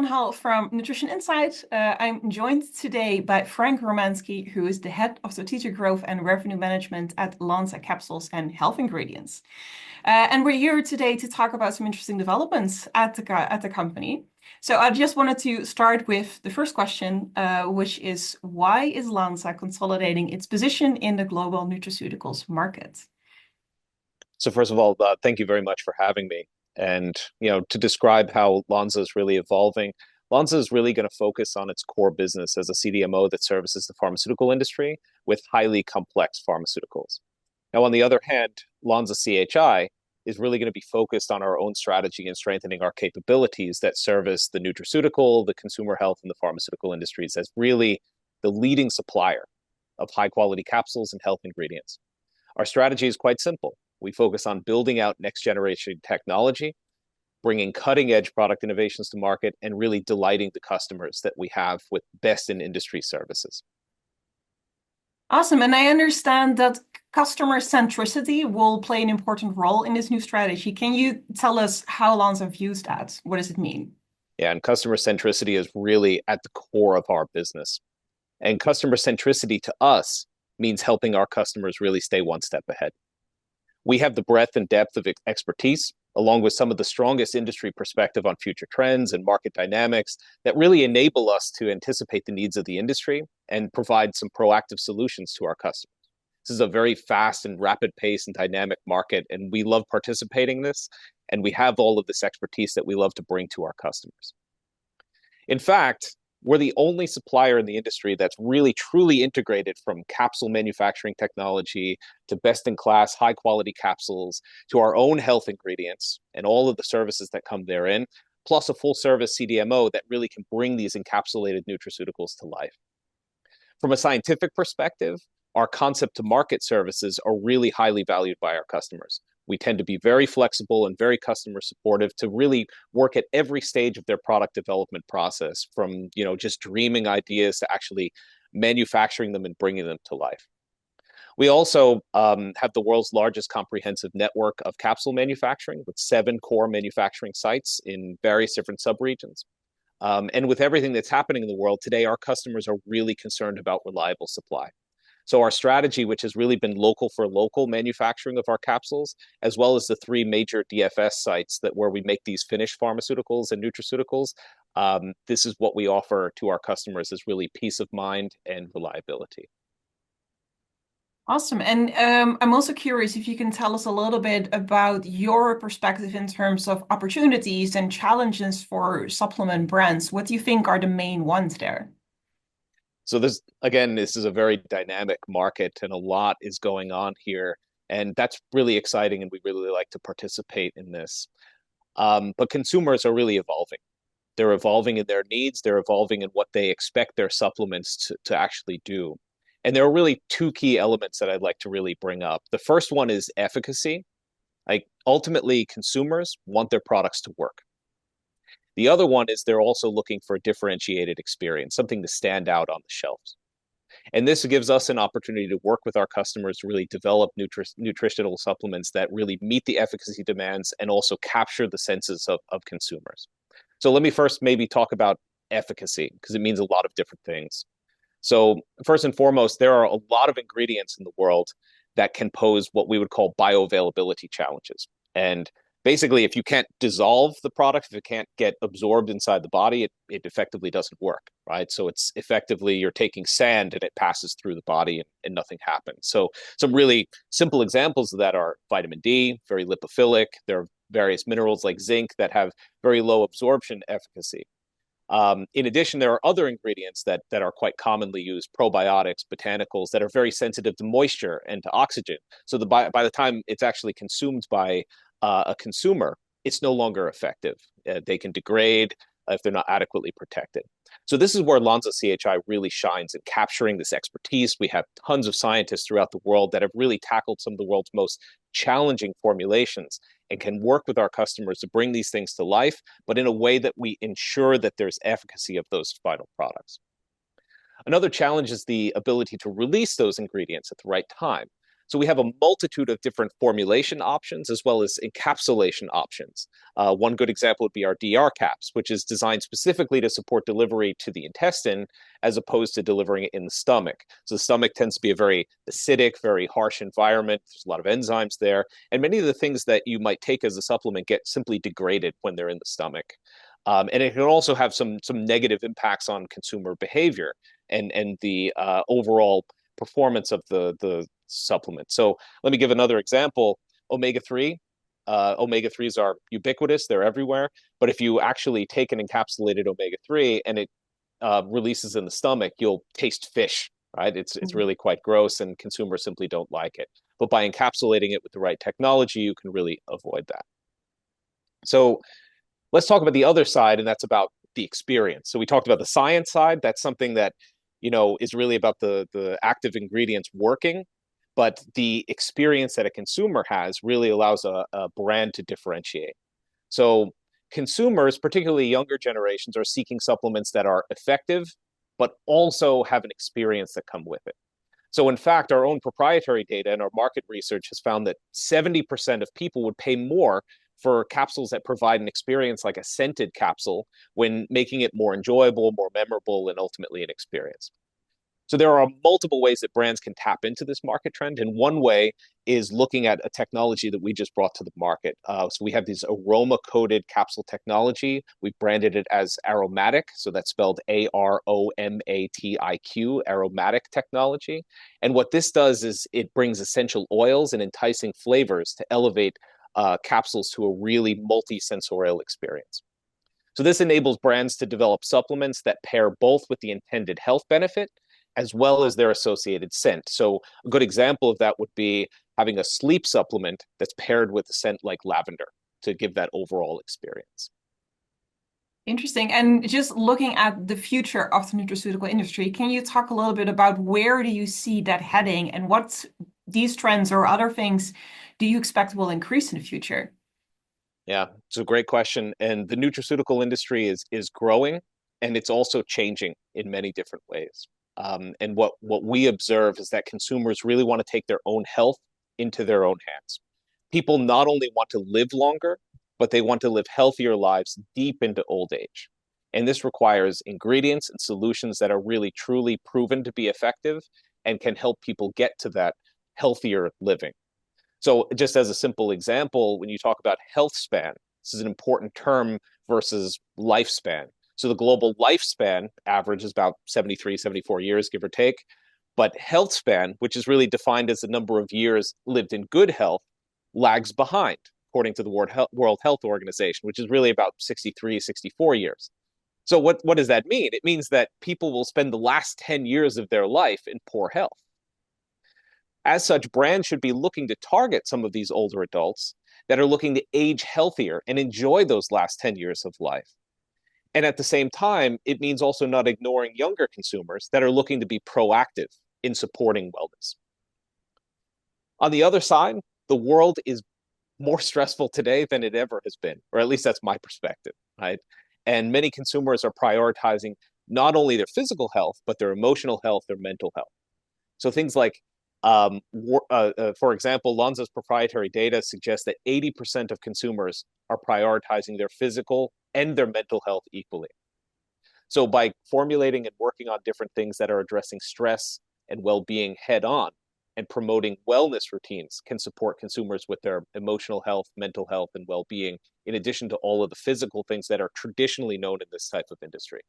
Hall from Nutrition Insight. I'm joined today by Frank Romanski, who is the head of strategic growth and revenue management at Lonza Capsules and Health Ingredients. And we're here today to talk about some interesting developments at the company. So I just wanted to start with the first question, which is why is Lonza consolidating its position in the global nutraceuticals market? So first of all, thank you very much for having me. And to describe how Lonza is really evolving, Lonza is really going to focus on its core business as a CDMO that services the pharmaceutical industry with highly complex pharmaceuticals. Now, on the other hand, Lonza CHI is really going to be focused on our own strategy and strengthening our capabilities that service the nutraceutical, the consumer health, and the pharmaceutical industries as really the leading supplier of high quality capsules and health ingredients. Our strategy is quite simple. We focus on building out next generation technology, bringing cutting edge product innovations to market, and really delighting the customers that we have with best in industry services. Awesome. And I understand that customer centricity will play an important role in this new strategy. Can you tell us how Lonza views that? What does it mean? Yeah, and customer centricity is really at the core of our business. And customer centricity to us means helping our customers really stay one step ahead. We have the breadth and depth of expertise, along with some of the strongest industry perspective on future trends and market dynamics that really enable us to anticipate the needs of the industry and provide some proactive solutions to our customers. This is a very fast and rapid pace and dynamic market, and we love participating in this, and we have all of this expertise that we love to bring to our customers. In fact, we're the only supplier in the industry that's really truly integrated from capsule manufacturing technology to best-in-class high-quality capsules to our own health ingredients and all of the services that come therein, plus a full-service CDMO that really can bring these encapsulated nutraceuticals to life. From a scientific perspective, our concept-to-market services are really highly valued by our customers. We tend to be very flexible and very customer supportive to really work at every stage of their product development process, from just dreaming ideas to actually manufacturing them and bringing them to life. We also have the world's largest comprehensive network of capsule manufacturing with 7 core manufacturing sites in various different subregions. And with everything that's happening in the world today, our customers are really concerned about reliable supply. So our strategy, which has really been local for local manufacturing of our capsules, as well as the 3 major DFS sites where we make these finished pharmaceuticals and nutraceuticals, this is what we offer to our customers is really peace of mind and reliability. Awesome. And I'm also curious if you can tell us a little bit about your perspective in terms of opportunities and challenges for supplement brands. What do you think are the main ones there? So this is a very dynamic market and a lot is going on here. And that's really exciting. And we really like to participate in this. But consumers are really evolving. They're evolving in their needs. They're evolving in what they expect their supplements to actually do. And there are really 2 key elements that I'd like to really bring up. The first one is efficacy. Like ultimately, consumers want their products to work. The other one is they're also looking for a differentiated experience, something to stand out on the shelves. And this gives us an opportunity to work with our customers to really develop nutritional supplements that really meet the efficacy demands and also capture the senses of consumers. So let me first maybe talk about efficacy, because it means a lot of different things. So first and foremost, there are a lot of ingredients in the world that can pose what we would call bioavailability challenges. And basically, if you can't dissolve the product, if it can't get absorbed inside the body, it effectively doesn't work, right? So it's effectively you're taking sand and it passes through the body and nothing happens. So some really simple examples of that are vitamin D, very lipophilic. There are various minerals like zinc that have very low absorption efficacy. In addition, there are other ingredients that are quite commonly used, probiotics, botanicals, that are very sensitive to moisture and to oxygen. So by the time it's actually consumed by a consumer, it's no longer effective. They can degrade if they're not adequately protected. So this is where Lonza CHI really shines in capturing this expertise. We have tons of scientists throughout the world that have really tackled some of the world's most challenging formulations and can work with our customers to bring these things to life, but in a way that we ensure that there's efficacy of those final products. Another challenge is the ability to release those ingredients at the right time. So we have a multitude of different formulation options as well as encapsulation options. One good example would be our DRcaps, which is designed specifically to support delivery to the intestine as opposed to delivering it in the stomach. So the stomach tends to be a very acidic, very harsh environment. There's a lot of enzymes there. And many of the things that you might take as a supplement get simply degraded when they're in the stomach. And it can also have some negative impacts on consumer behavior and the overall performance of the supplement. So let me give another example. Omega-3. Omega-3s are ubiquitous. They're everywhere. But if you actually take an encapsulated omega-3 and it releases in the stomach, you'll taste fish, right? It's really quite gross and consumers simply don't like it. But by encapsulating it with the right technology, you can really avoid that. So let's talk about the other side, and that's about the experience. So we talked about the science side. That's something that, is really about the active ingredients working, but the experience that a consumer has really allows a brand to differentiate. So consumers, particularly younger generations, are seeking supplements that are effective, but also have an experience that come with it. So in fact, our own proprietary data and our market research has found that 70% of people would pay more for capsules that provide an experience like a scented capsule when making it more enjoyable, more memorable, and ultimately an experience. So there are multiple ways that brands can tap into this market trend. And one way is looking at a technology that we just brought to the market. So we have this aroma-coated capsule technology. We've branded it as AromatiQ. So that's spelled AROMATIQ, AromatiQ technology. And what this does is it brings essential oils and enticing flavors to elevate capsules to a really multi-sensorial experience. So this enables brands to develop supplements that pair both with the intended health benefit as well as their associated scent. So a good example of that would be having a sleep supplement that's paired with a scent like lavender to give that overall experience. Interesting. And just looking at the future of the nutraceutical industry, can you talk a little bit about where do you see that heading and what these trends or other things do you expect will increase in the future? Yeah, it's a great question. And the nutraceutical industry is growing and it's also changing in many different ways. And what we observe is that consumers really want to take their own health into their own hands. People not only want to live longer, but they want to live healthier lives deep into old age. And this requires ingredients and solutions that are really truly proven to be effective and can help people get to that healthier living. So just as a simple example, when you talk about health span, this is an important term versus lifespan. So the global lifespan average is about 73, 74 years, give or take. But health span, which is really defined as the number of years lived in good health, lags behind, according to the World Health Organization, which is really about 63, 64 years. So what does that mean? It means that people will spend the last 10 years of their life in poor health. As such, brands should be looking to target some of these older adults that are looking to age healthier and enjoy those last 10 years of life. And at the same time, it means also not ignoring younger consumers that are looking to be proactive in supporting wellness. On the other side, the world is more stressful today than it ever has been, or at least that's my perspective, right? And many consumers are prioritizing not only their physical health, but their emotional health, their mental health. So things like for example, Lonza's proprietary data suggests that 80% of consumers are prioritizing their physical and their mental health equally. So by formulating and working on different things that are addressing stress and well-being head on and promoting wellness routines can support consumers with their emotional health, mental health, and well-being, in addition to all of the physical things that are traditionally known in this type of industry.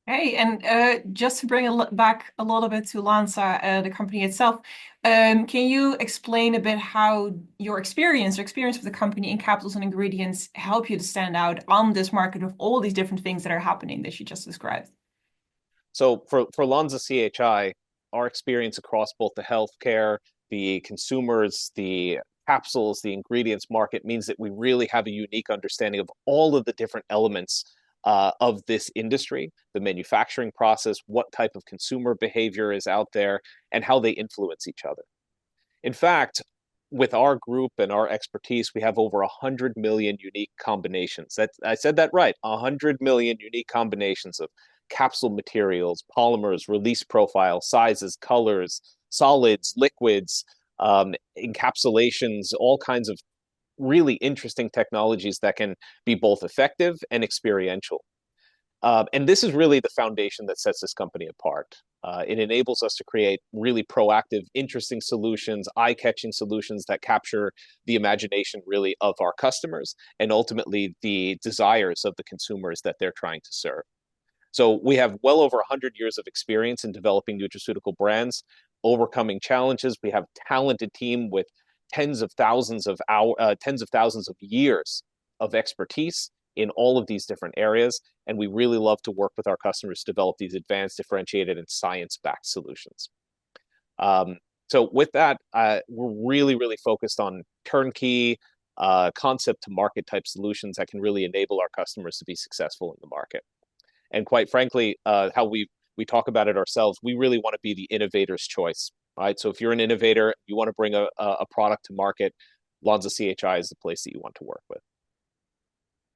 Hey, and just to bring back a little bit to Lonza, the company itself, can you explain a bit how your experience with the company in capsules and ingredients help you to stand out on this market of all these different things that are happening that you just described? So for Lonza CHI, our experience across both the healthcare, the consumers, the capsules, the ingredients market means that we really have a unique understanding of all of the different elements of this industry, the manufacturing process, what type of consumer behavior is out there, and how they influence each other. In fact, with our group and our expertise, we have over 100 million unique combinations. I said that right, 100 million unique combinations of capsule materials, polymers, release profiles, sizes, colors, solids, liquids, encapsulations, all kinds of really interesting technologies that can be both effective and experiential. And this is really the foundation that sets this company apart. It enables us to create really proactive, interesting solutions, eye-catching solutions that capture the imagination really of our customers and ultimately the desires of the consumers that they're trying to serve. So we have well over 100 years of experience in developing nutraceutical brands, overcoming challenges. We have a talented team with tens of thousands of years of expertise in all of these different areas. And we really love to work with our customers to develop these advanced, differentiated, and science-backed solutions. So with that, we're really focused on turnkey concept to market type solutions that can really enable our customers to be successful in the market. And quite frankly, how we talk about it ourselves, we really want to be the innovator's choice, right? So if you're an innovator, you want to bring a product to market, Lonza CHI is the place that you want to work with.